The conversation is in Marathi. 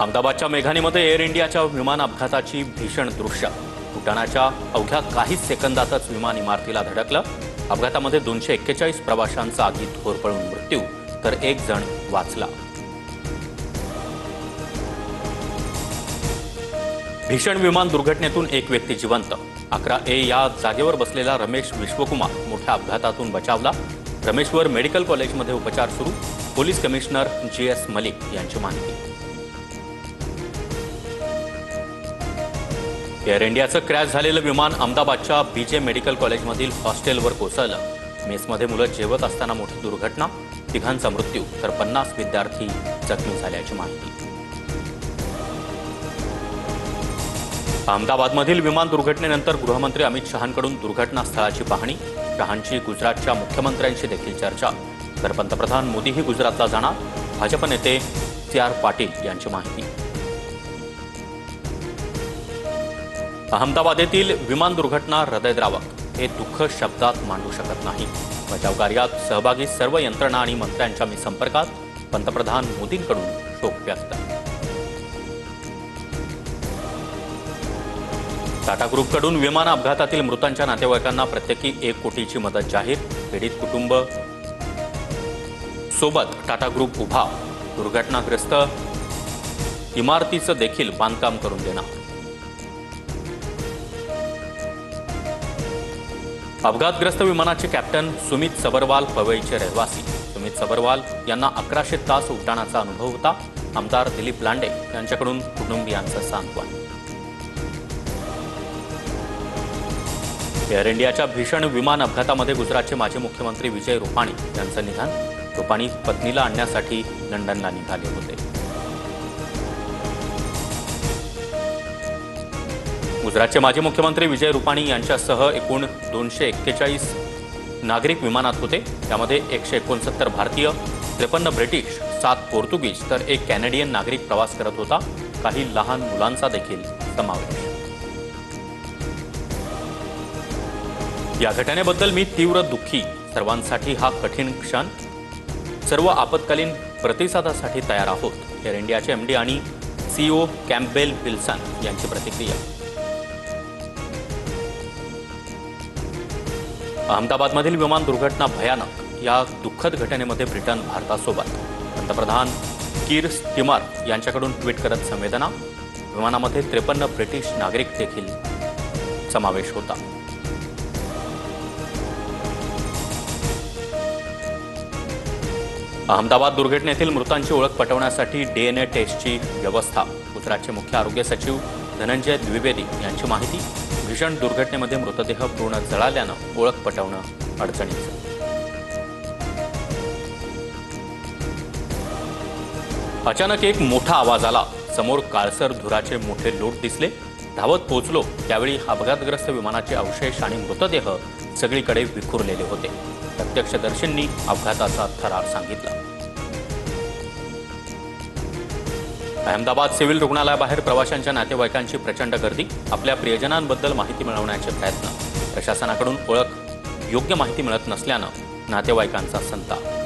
अहमदाबादच्या मेघानीमध्ये एअर इंडियाच्या विमान अपघाताची भीषण दृश्य। उड्डाणाच्या अवघ्या काही सेकंदातच विमान इमारतीला धडकलं। अपघातामध्ये 241 प्रवाशांचा आगीत होरपळून मृत्यू तर एक जण वाचला। भीषण विमान दुर्घटनेतून एक व्यक्ती जिवंत। 11A या जागेवर बसलेला रमेश विश्वकुमार मोठ्या अपघातातून बचावला। रमेशवर मेडिकल कॉलेजमध्ये उपचार सुरू। पोलीस कमिशनर GS मलिक यांची माहिती। एअर इंडियाचं क्रॅश झालेलं विमान अहमदाबादच्या BJ मेडिकल कॉलेजमधील हॉस्टेलवर कोसळलं। मेसमध्ये मुलं जेवत असताना मोठी दुर्घटना, तिघांचा मृत्यू तर 50 विद्यार्थी जखमी झाल्याची माहिती। अहमदाबादमधील विमान दुर्घटनेनंतर गृहमंत्री अमित शहांकडून दुर्घटनास्थळाची पाहणी। शहांची गुजरातच्या मुख्यमंत्र्यांशी देखील चर्चा तर पंतप्रधान मोदीही गुजरातला जाणार। भाजप नेते CR पाटील यांची माहिती। अहमदाबाद येथील विमान दुर्घटना हृदयद्रावक, हे दुःख शब्दात मांडू शकत नाही। बचाव कार्यात सहभागी सर्व यंत्रणा आणि मंत्र्यांच्या मी संपर्कात, पंतप्रधान मोदींकडून शोक व्यक्त। टाटा ग्रुपकडून विमान अपघातातील मृतांच्या नातेवाईकांना प्रत्येकी 1 कोटीची मदत जाहीर। पीडित कुटुंब सोबत टाटा ग्रुप उभा। दुर्घटनाग्रस्त इमारतीचं देखील बांधकाम करून देणार। अपघातग्रस्त विमानाचे कॅप्टन सुमित सबरवाल पवईचे रहिवासी। सुमित सबरवाल यांना 1100 तास उड्डाणाचा अनुभव होता। आमदार दिलीप लांडे यांच्याकडून कुटुंबियांचं सांत्वन। एअर इंडियाच्या भीषण विमान अपघातामध्ये गुजरातचे माजी मुख्यमंत्री विजय रुपाणी यांचं निधन। रुपाणी पत्नीला आणण्यासाठी लंडनला निघाले होते। गुजरातचे माजी मुख्यमंत्री विजय रुपाणी यांच्यासह एकूण 241 नागरिक विमानात होते। त्यामध्ये 169 भारतीय, 53 ब्रिटिश, 7 पोर्तुगीज तर 1 कॅनेडियन नागरिक प्रवास करत होता। काही लहान मुलांचा देखील समावेश। या घटनेबद्दल मी तीव्र दुःखी। सर्वांसाठी हा कठीण क्षण। सर्व आपत्कालीन प्रतिसादासाठी तयार आहोत। एअर इंडियाचे MD आणि CEO कॅम्पबेल विल्सन यांची प्रतिक्रिया। अहमदाबादमधील विमान दुर्घटना भयानक। या दुःखद घटनेमध्ये ब्रिटन भारतासोबत। पंतप्रधान कीर स्टीमर यांच्याकडून ट्विट करत संवेदना। विमानामध्ये 53 ब्रिटिश नागरिक देखील समावेश होता। अहमदाबाद दुर्घटनेतील मृतांची ओळख पटवण्यासाठी DNA टेस्टची व्यवस्था। गुजरातचे मुख्य आरोग्य सचिव धनंजय द्विवेदी यांची माहिती। भीषण दुर्घटनेमध्ये मृतदेह पूर्ण जळाल्यानं ओळख पटवणं अडचणीचं। अचानक एक मोठा आवाज आला। समोर काळसर धुराचे मोठे लोट दिसले। धावत पोहोचलो त्यावेळी अपघातग्रस्त विमानाचे अवशेष आणि मृतदेह सगळीकडे विखुरलेले होते। प्रत्यक्षदर्शींनी अपघाताचा थरार सांगितला। अहमदाबाद सिव्हिल रुग्णालयाबाहेर प्रवाशांच्या नातेवाईकांची प्रचंड गर्दी। आपल्या प्रियजनांबद्दल माहिती मिळवण्याचे प्रयत्न। प्रशासनाकडून योग्य माहिती मिळत नसल्यानं नातेवाईकांचा संताप।